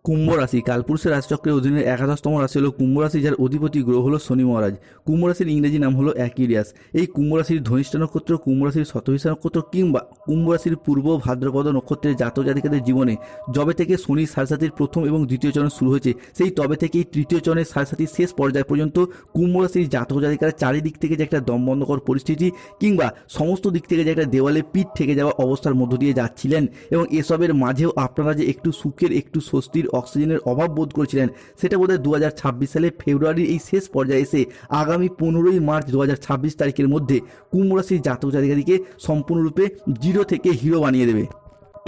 কুম্ভ রাশি কালপুরুষের রাশিচক্রের অধীনে একাদশতম রাশি হলো কুম্ভ রাশি, যার অধিপতি গ্রহ হলো শনি মহারাজ। কুম্ভ রাশির ইংরেজি নাম হলো অ্যাকুয়ারিয়াস। এই কুম্ভ রাশির ধনিষ্ঠা নক্ষত্র, কুম্ভ রাশির শতভিষা নক্ষত্র কিংবা কুম্ভ রাশির পূর্ব ভাদ্রপদ নক্ষত্রের জাতক জাতিকাদের জীবনে যবে থেকে শনির সাড়েসাতির প্রথম এবং দ্বিতীয় চরণ শুরু হয়েছে, সেই তবে থেকেই তৃতীয় চরণের সাড়েসাতির শেষ পর্যায় পর্যন্ত কুম্ভ রাশির জাতক জাতিকারা চারিদিক থেকে যে একটা দমবন্ধকর পরিস্থিতি কিংবা সমস্ত দিক থেকে যে একটা দেওয়ালে পিঠ ঠেকে যাওয়া অবস্থার মধ্য দিয়ে যাচ্ছিলেন, এবং এসবের মাঝেও আপনারা যে একটু সুখের, একটু স্বস্তির, অক্সিজেনের অভাব বোধ করেছিলেন, সেটা বোধহয় 2026 সালে ফেব্রুয়ারির এই শেষ পর্যায়ে এসে আগামী 15ই মার্চ 2026 তারিখের মধ্যে কুম্ভ রাশির জাতক জাতিকাদেরকে সম্পূর্ণরূপে জিরো থেকে হিরো বানিয়ে দেবে।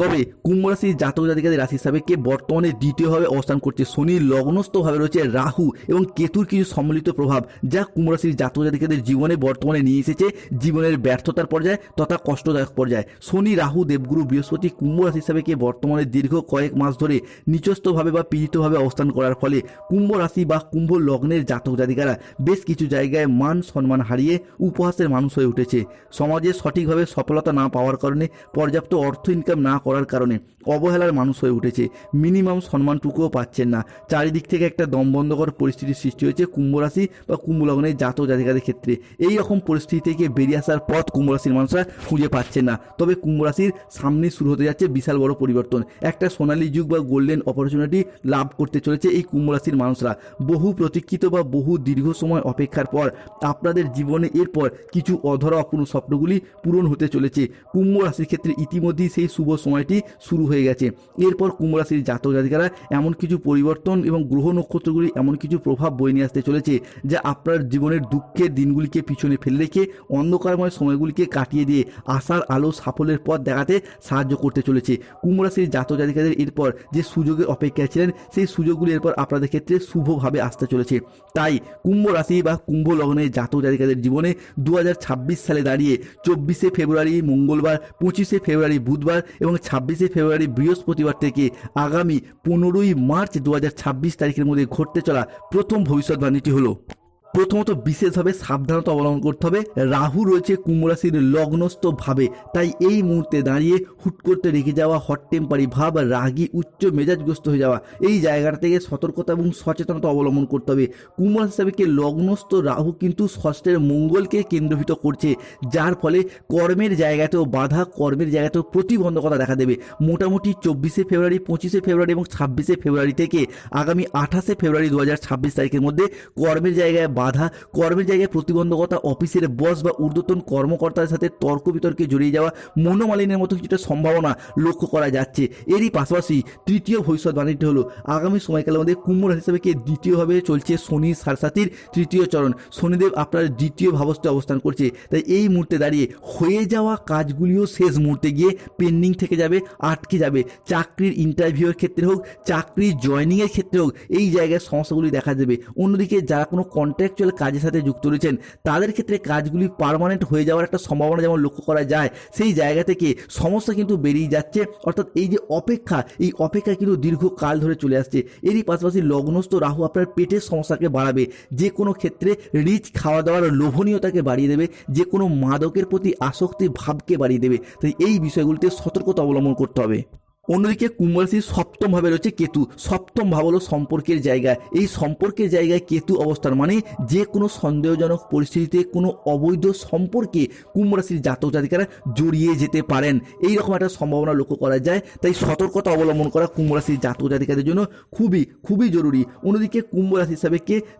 তবে কুম্ভ রাশির জাতক জাতিকাদের রাশি সাপেক্ষে বর্তমানে দ্বিতীয়ভাবে অবস্থান করছে শনির লগ্নস্থভাবে রয়েছে রাহু এবং কেতুর কিছু সম্মিলিত প্রভাব, যা কুম্ভ রাশির জাতক জাতিকাদের জীবনে বর্তমানে নিয়ে এসেছে জীবনের ব্যর্থতার পর্যায়ে তথা কষ্টদায়ক পর্যায়ে। শনি, রাহু, দেবগুরু, বৃহস্পতি কুম্ভ রাশি সাপেক্ষে বর্তমানে দীর্ঘ কয়েক মাস ধরে নিচস্থভাবে বা পীড়িতভাবে অবস্থান করার ফলে কুম্ভ রাশি বা কুম্ভ লগ্নের জাতক জাতিকারা বেশ কিছু জায়গায় মান সম্মান হারিয়ে উপহাসের মানুষ হয়ে উঠেছে। সমাজে সঠিকভাবে সফলতা না পাওয়ার কারণে, পর্যাপ্ত অর্থ ইনকাম না করার কারণে অবহেলার মানুষ হয়ে উঠেছে। মিনিমাম সম্মানটুকুও পাচ্ছেন না। চারিদিক থেকে একটা দমবন্ধকর পরিস্থিতির সৃষ্টি হয়েছে কুম্ভ রাশি বা কুম্ভ লগ্নের জাতক জাতিকাদের ক্ষেত্রে। এই রকম পরিস্থিতি থেকে বেরিয়ে আসার পথ কুম্ভ রাশির মানুষরা খুঁজে পাচ্ছেন না। তবে কুম্ভ রাশির সামনে শুরু হতে যাচ্ছে বিশাল বড় পরিবর্তন। একটা সোনালী যুগ বা গোল্ডেন অপরচুনিটি লাভ করতে চলেছে এই কুম্ভ রাশির মানুষরা। বহু প্রতীক্ষিত বা বহু দীর্ঘ সময় অপেক্ষার পর আপনাদের জীবনে এরপর কিছু অধরা অপূর্ণ স্বপ্নগুলি পূরণ হতে চলেছে। কুম্ভ রাশির ক্ষেত্রে ইতিমধ্যেই সেই শুভ সময়টি শুরু হয়ে গেছে। এরপর কুম্ভ রাশির জাতক জাতিকারা এমন কিছু পরিবর্তন এবং গ্রহ নক্ষত্রগুলি এমন কিছু প্রভাব বয়ে নিয়ে আসতে চলেছে, যা আপনার জীবনের দুঃখের দিনগুলিকে পিছনে ফেলে রেখে অন্ধকারময় সময়গুলিকে কাটিয়ে দিয়ে আশার আলো, সাফল্যের পথ দেখাতে সাহায্য করতে চলেছে। কুম্ভ রাশির জাতক জাতিকাদের এরপর যে সুযোগের অপেক্ষায় ছিলেন, সেই সুযোগগুলি এরপর আপনাদের ক্ষেত্রে শুভভাবে আসতে চলেছে। তাই কুম্ভ রাশি বা কুম্ভ লগ্নের জাতক জাতিকাদের জীবনে 2026 সালে দাঁড়িয়ে 24শে ফেব্রুয়ারি মঙ্গলবার, 25শে ফেব্রুয়ারি বুধবার এবং 26শে ফেব্রুয়ারি বৃহস্পতিবার থেকে আগামী 15ই মার্চ 2026 তারিখের মধ্যে ঘটতে চলা প্রথম ভবিষ্যৎবাণীটি হলো, প্রথমত বিশেষভাবে সাবধানতা অবলম্বন করতে হবে। রাহু রয়েছে কুম্ভ রাশির লগ্নস্থ ভাবে, তাই এই মুহূর্তে দাঁড়িয়ে হুট করতে রেগে যাওয়া, হট টেম্পারি ভাব, রাগী, উচ্চ মেজাজগ্রস্ত হয়ে যাওয়া, এই জায়গাটা থেকে সতর্কতা এবং সচেতনতা অবলম্বন করতে হবে। কুম্ভ রাশি সাপেক্ষে লগ্নস্থ রাহু কিন্তু ষষ্ঠের মঙ্গলকে কেন্দ্রভূত করছে, যার ফলে কর্মের জায়গাতেও বাধা, কর্মের জায়গাতেও প্রতিবন্ধকতা দেখা দেবে। মোটামুটি 24শে ফেব্রুয়ারি, 25শে ফেব্রুয়ারি এবং 26শে ফেব্রুয়ারি থেকে আগামী 28শে ফেব্রুয়ারি 2026 তারিখের মধ্যে কর্মের জায়গায় বাধা, কর্মের জায়গায় প্রতিবন্ধকতা, অফিসের বস বা ঊর্ধ্বতন কর্মকর্তার সাথে তর্ক বিতর্কে জড়িয়ে যাওয়া, মনোমালিন্যের মতো কিছুটা সম্ভাবনা লক্ষ্য করা যাচ্ছে। এরই পাশাপাশি তৃতীয় ভবিষ্যৎবাণীটি হলো আগামী সময়কালের মধ্যে কুম্ভ রাশি হিসাবে দ্বিতীয়ভাবে চলছে শনির সাড়েসাতির তৃতীয় চরণ। শনিদেব আপনার দ্বিতীয় ভাবস্থে অবস্থান করছে, তাই এই মুহূর্তে দাঁড়িয়ে হয়ে যাওয়া কাজগুলিও শেষ মুহূর্তে গিয়ে পেন্ডিং থেকে যাবে, আটকে যাবে। চাকরির ইন্টারভিউয়ের ক্ষেত্রে হোক, চাকরির জয়েনিংয়ের ক্ষেত্রে হোক, এই জায়গায় সমস্যাগুলি দেখা দেবে। অন্যদিকে যারা কোনো কন্ট্রাক্ট কাজের সাথে যুক্ত রয়েছেন, তাদের ক্ষেত্রে কাজগুলি পার্মানেন্ট হয়ে যাওয়ার একটা সম্ভাবনা যেমন লক্ষ্য করা যায়, সেই জায়গা থেকে সমস্যা কিন্তু বেরিয়ে যাচ্ছে। অর্থাৎ এই যে অপেক্ষা, এই অপেক্ষা কিন্তু দীর্ঘকাল ধরে চলে আসছে। এরই পাশাপাশি লগ্নস্থ রাহু আপনার পেটের সমস্যাকে বাড়াবে, যে কোনো ক্ষেত্রে রিচ খাওয়া দাওয়ার লোভনীয়তাকে বাড়িয়ে দেবে, যে কোনো মাদকের প্রতি আসক্তি ভাবকে বাড়িয়ে দেবে। তাই এই বিষয়গুলিতে সতর্কতা অবলম্বন করতে হবে। অন্যদিকে কুম্ভ রাশির সপ্তম ভাবে রয়েছে কেতু। সপ্তম ভাব হলো সম্পর্কের জায়গা। এই সম্পর্কের জায়গায় কেতু অবস্থান মানে যে কোনো সন্দেহজনক পরিস্থিতিতে কোনো অবৈধ সম্পর্কে কুম্ভ রাশির জাতক জাতিকারা জড়িয়ে যেতে পারেন, এই রকম একটা সম্ভাবনা লক্ষ্য করা যায়। তাই সতর্কতা অবলম্বন করা কুম্ভ রাশির জাতক জাতিকাদের জন্য খুবই খুবই জরুরি। অন্যদিকে কুম্ভ রাশি হিসাবে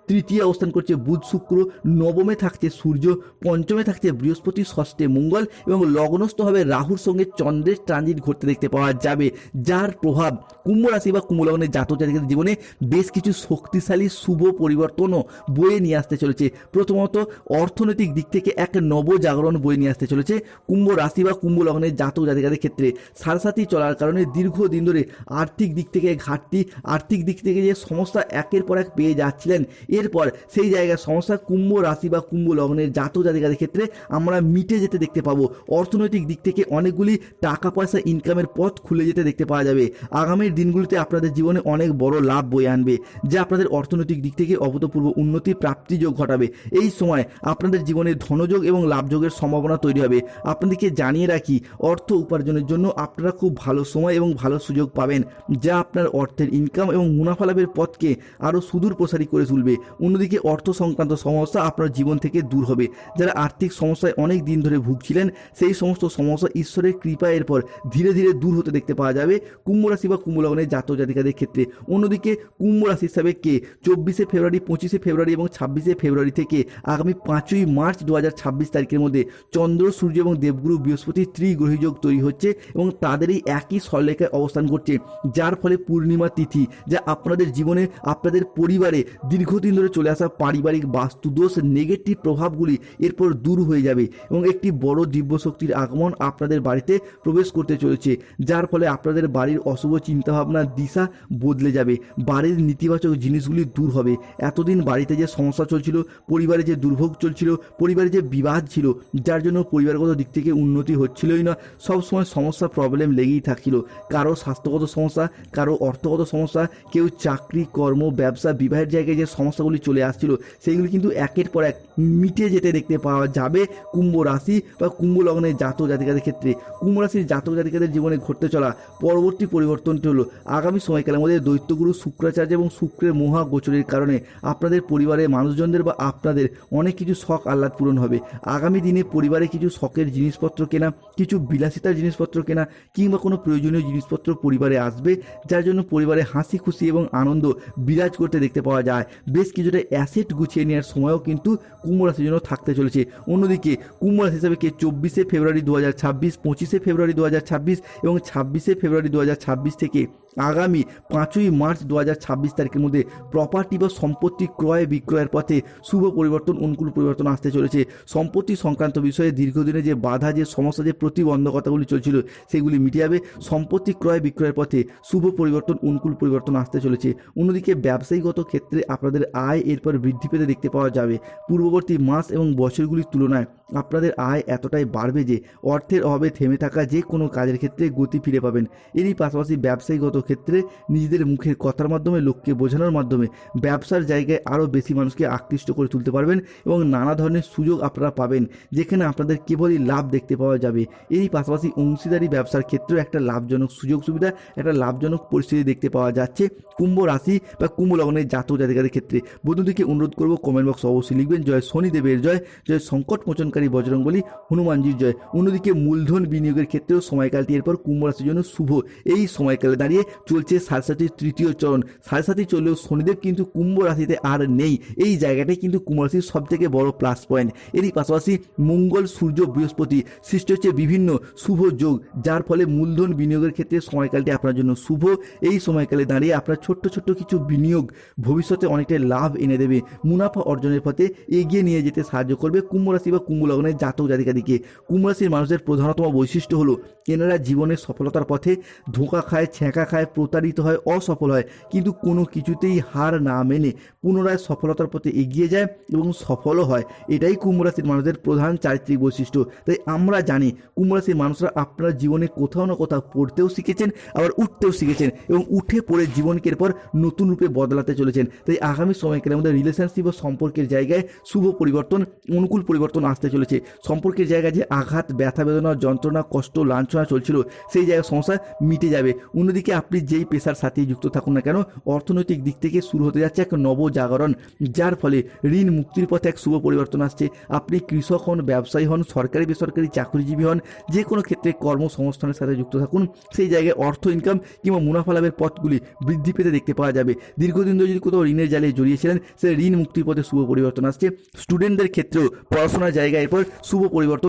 তৃতীয় অবস্থান করছে বুধ শুক্র, নবমে থাকছে সূর্য, পঞ্চমে থাকছে বৃহস্পতি, ষষ্ঠে মঙ্গল এবং লগ্নস্থভাবে রাহুর সঙ্গে চন্দ্রের ট্রানজিট ঘটতে দেখতে পাওয়া যাবে, যার প্রভাব কুম্ভ রাশি বা কুম্ভ লগ্নের জাতক জাতিকাদের জীবনে বেশ কিছু শক্তিশালী শুভ পরিবর্তনও বয়ে নিয়ে আসতে চলেছে। প্রথমত অর্থনৈতিক দিক থেকে এক নবজাগরণ বয়ে নিয়ে আসতে চলেছে কুম্ভ রাশি বা কুম্ভ লগ্নের জাতক জাতিকাদের ক্ষেত্রে। সাড়েসাতি চলার কারণে দীর্ঘদিন ধরে আর্থিক দিক থেকে ঘাটতি, আর্থিক দিক থেকে যে সমস্যা একের পর এক পেয়ে যাচ্ছিলেন, এরপর সেই জায়গায় সমস্যা কুম্ভ রাশি বা কুম্ভ লগ্নের জাতক জাতিকাদের ক্ষেত্রে আমরা মিটে যেতে দেখতে পাবো। অর্থনৈতিক দিক থেকে অনেকগুলি টাকা পয়সা ইনকামের পথ খুলে যেতে দেখতে পাওয়া যাবে। আগামীর দিনগুলিতে আপনাদের জীবনে অনেক বড় লাভ বয়ে আনবে, যা আপনাদের অর্থনৈতিক দিক থেকে অভূতপূর্ব উন্নতি প্রাপ্তিযোগ ঘটাবে। এই সময় আপনাদের জীবনে ধনযোগ এবং লাভযোগের সম্ভাবনা তৈরি হবে। আপনাদেরকে জানিয়ে রাখি, অর্থ উপার্জনের জন্য আপনারা খুব ভালো সময় এবং ভালো সুযোগ পাবেন, যা আপনার অর্থের ইনকাম এবং মুনাফা লাভের পথকে আরও সুদূর প্রসারী করে তুলবে। অন্যদিকে অর্থ সংক্রান্ত সমস্যা আপনার জীবন থেকে দূর হবে। যারা আর্থিক সমস্যায় অনেক দিন ধরে ভুগছিলেন, সেই সমস্ত সমস্যা ঈশ্বরের কৃপায় এরপর ধীরে ধীরে দূর হতে দেখতে পাওয়া যাবে কুম্ভ রাশি বা কুম্ভ লগ্নের জাতক জাতিকাদের ক্ষেত্রে। অন্যদিকে কুম্ভ রাশি হিসাবে কে 24শে ফেব্রুয়ারি, 25শে ফেব্রুয়ারি এবং 26শে ফেব্রুয়ারি থেকে আগামী 5ই মার্চ 2026 তারিখের মধ্যে চন্দ্র, সূর্য এবং দেবগুরু বৃহস্পতি ত্রিগ্রহী যোগ তৈরি হচ্ছে এবং তাদেরই একই সরলরেখায় অবস্থান করছে, যার ফলে পূর্ণিমা তিথি, যা আপনাদের জীবনে আপনাদের পরিবারে দীর্ঘদিন ধরে চলে আসা পারিবারিক বাস্তুদোষ নেগেটিভ প্রভাবগুলি এরপর দূর হয়ে যাবে এবং একটি বড় দিব্য শক্তির আগমন আপনাদের বাড়িতে প্রবেশ করতে চলেছে, যার ফলে আপনাদের বাড়ির অশুভ চিন্তাভাবনার দিশা বদলে যাবে। বাড়ির নেতিবাচক জিনিসগুলি দূর হবে। এতদিন বাড়িতে যে সমস্যা চলছিল, পরিবারে যে দুর্ভোগ চলছিল, পরিবারে যে বিবাদ ছিল, যার জন্য পরিবারগত দিক থেকে উন্নতি হচ্ছিলই না, সবসময় সমস্যা প্রবলেম লেগেই থাকছিল। কারো স্বাস্থ্যগত সমস্যা, কারো অর্থগত সমস্যা, কেউ চাকরি, কর্ম, ব্যবসা, বিবাহের জায়গায় যে সমস্যাগুলি চলে আসছিল, সেইগুলি কিন্তু একের পর এক মিটে যেতে দেখতে পাওয়া যাবে কুম্ভ রাশি বা কুম্ভ লগ্নের জাতক জাতিকাদের ক্ষেত্রে। কুম্ভ রাশির জাতক জাতিকাদের জীবনে ঘটতে চলা পরবর্তী পরিবর্তনটি হলো আগামী সময়কালের মধ্যে দৈত্যগুরু শুক্রাচার্য এবং শুক্রের মহা গোচরের কারণে আপনাদের পরিবারের মানুষজনদের বা আপনাদের অনেক কিছু শখ আহ্লাদ পূরণ হবে। আগামী দিনে পরিবারে কিছু শখের জিনিসপত্র কেনা, কিছু বিলাসিতার জিনিসপত্র কেনা কিংবা কোনো প্রয়োজনীয় জিনিসপত্র পরিবারে আসবে, যার জন্য পরিবারে হাসি খুশি এবং আনন্দ বিরাজ করতে দেখতে পাওয়া যায়। বেশ কিছুটা অ্যাসেট গুছিয়ে নেওয়ার সময়ও কিন্তু কুম্ভ রাশির জন্য থাকতে চলেছে। অন্যদিকে কুম্ভ রাশি হিসাবে কে 24শে ফেব্রুয়ারি 2026, 25শে ফেব্রুয়ারি 2026 এবং 26শে ফেব্রুয়ারি 2026 থেকে আগামী 5ই মার্চ 2026 তারিখের মধ্যে প্রপার্টি বা সম্পত্তি ক্রয় বিক্রয়ের পথে শুভ পরিবর্তন, অনুকূল পরিবর্তন আসতে চলেছে। সম্পত্তি সংক্রান্ত বিষয়ে দীর্ঘদিনে যে বাধা, যে সমস্যা, যে প্রতিবন্ধকতাগুলি চলছিল, সেগুলি মিটে যাবে। সম্পত্তি ক্রয় বিক্রয়ের পথে শুভ পরিবর্তন, অনুকূল পরিবর্তন আসতে চলেছে। অন্যদিকে ব্যবসায়িকগত ক্ষেত্রে আপনাদের আয় এরপর বৃদ্ধি পেতে দেখতে পাওয়া যাবে। পূর্ববর্তী মাস এবং বছরগুলির তুলনায় আপনাদের আয় এতটাই বাড়বে যে অর্থের অভাবে থেমে থাকা যে কোনো কাজের ক্ষেত্রে গতি ফিরে পাবেন। এরই পাশাপাশি ব্যবসায়িকগত ক্ষেত্রে নিজেদের মুখের কথার মাধ্যমে, লোককে বোঝানোর মাধ্যমে ব্যবসার জায়গায় আরও বেশি মানুষকে আকৃষ্ট করে তুলতে পারবেন এবং নানা ধরনের সুযোগ আপনারা পাবেন, যেখানে আপনাদের কেবলই লাভ দেখতে পাওয়া যাবে। এরই পাশাপাশি অংশীদারি ব্যবসার ক্ষেত্রেও একটা লাভজনক সুযোগ সুবিধা, একটা লাভজনক পরিস্থিতি দেখতে পাওয়া যাচ্ছে কুম্ভ রাশি বা কুম্ভ লগ্নের জাতক জাতিকাদের ক্ষেত্রে। বন্ধুদেরকে অনুরোধ করবো, কমেন্ট বক্স অবশ্যই লিখবেন জয় শনিদেবের জয়, জয় সংকট মোচনকারী বজরংবলী হনুমানজির জয়। অন্যদিকে মূলধন বিনিয়োগের ক্ষেত্রেও সময়কালটি এরপর কুম্ভ রাশির জন্য শুভ। এই সময়কালে দাঁড়িয়ে চলছে সাড়ে তৃতীয় চরণ। সাড়ে চললেও শনিদেব কিন্তু কুম্ভ রাশিতে আর নেই। এই জায়গাটাই কিন্তু কুম্ভ রাশির সব থেকে বড় প্লাস পয়েন্ট। এরই পাশাপাশি মঙ্গল, সূর্য, বৃহস্পতি সৃষ্টি হচ্ছে বিভিন্ন শুভ যোগ, যার ফলে মূলধন বিনিয়োগের ক্ষেত্রে সময়কালটি আপনার জন্য শুভ। এই সময়কালে দাঁড়িয়ে আপনার ছোট্ট ছোট্ট কিছু বিনিয়োগ ভবিষ্যতে অনেকটাই লাভ এনে দেবে, মুনাফা অর্জনের পথে এগিয়ে নিয়ে যেতে সাহায্য করবে কুম্ভ রাশি বা কুম্ভ লগ্নের জাতক জাতিকাদিকে। কুম্ভ রাশির মানুষের প্রধানতম বৈশিষ্ট্য হলো এনারা জীবনের সফলতার পথে ধোঁকা খায়, ছ্যাঁকা খায়, প্রতারিত হয়, অসফল হয়, কিন্তু কোনো কিছুতেই হার না মেনে পুনরায় সফলতার পথে এগিয়ে যায় এবং সফলও হয়। এটাই কুম্ভ রাশির মানুষদের প্রধান চারিত্রিক বৈশিষ্ট্য। তাই আমরা জানি কুম্ভ রাশির মানুষরা আপনার জীবনে কোথাও না কোথাও পড়তেও শিখেছেন, আবার উঠতেও শিখেছেন এবং উঠে পড়ে জীবনকে এরপর নতুন রূপে বদলাতে চলেছেন। তাই আগামী সময়কালের মধ্যে রিলেশনশিপ ও সম্পর্কের জায়গায় শুভ পরিবর্তন, অনুকূল পরিবর্তন আসতে চলেছে। সম্পর্কের জায়গায় যে আঘাত, ব্যথা বেদনা, যন্ত্রণা, কষ্ট, লাঞ্ছনা চলছিল, সেই জায়গায় সমস্যা মিটে যাবে। অন্যদিকে আপনি যেই পেশার সাথে যুক্ত থাকুন না কেন, অর্থনৈতিক দিক থেকে শুরু হতে যাচ্ছে এক নবজাগরণ, যার ফলে ঋণ মুক্তির পথে এক শুভ পরিবর্তন আসছে। আপনি কৃষক হন, ব্যবসায়ী হন, সরকারি বেসরকারি চাকরিজীবী হন, যে কোনো ক্ষেত্রে কর্মসংস্থানের সাথে যুক্ত থাকুন, সেই জায়গায় অর্থ ইনকাম কিংবা মুনাফা লাভের পথগুলি বৃদ্ধি পেতে দেখতে পাওয়া যাবে। দীর্ঘদিন ধরে যদি কোথাও ঋণের জালে জড়িয়েছিলেন, সেই ঋণ মুক্তির পথে শুভ পরিবর্তন আসছে। স্টুডেন্টদের ক্ষেত্রেও পড়াশোনার জায়গায় এরপর শুভ পরিবর্তন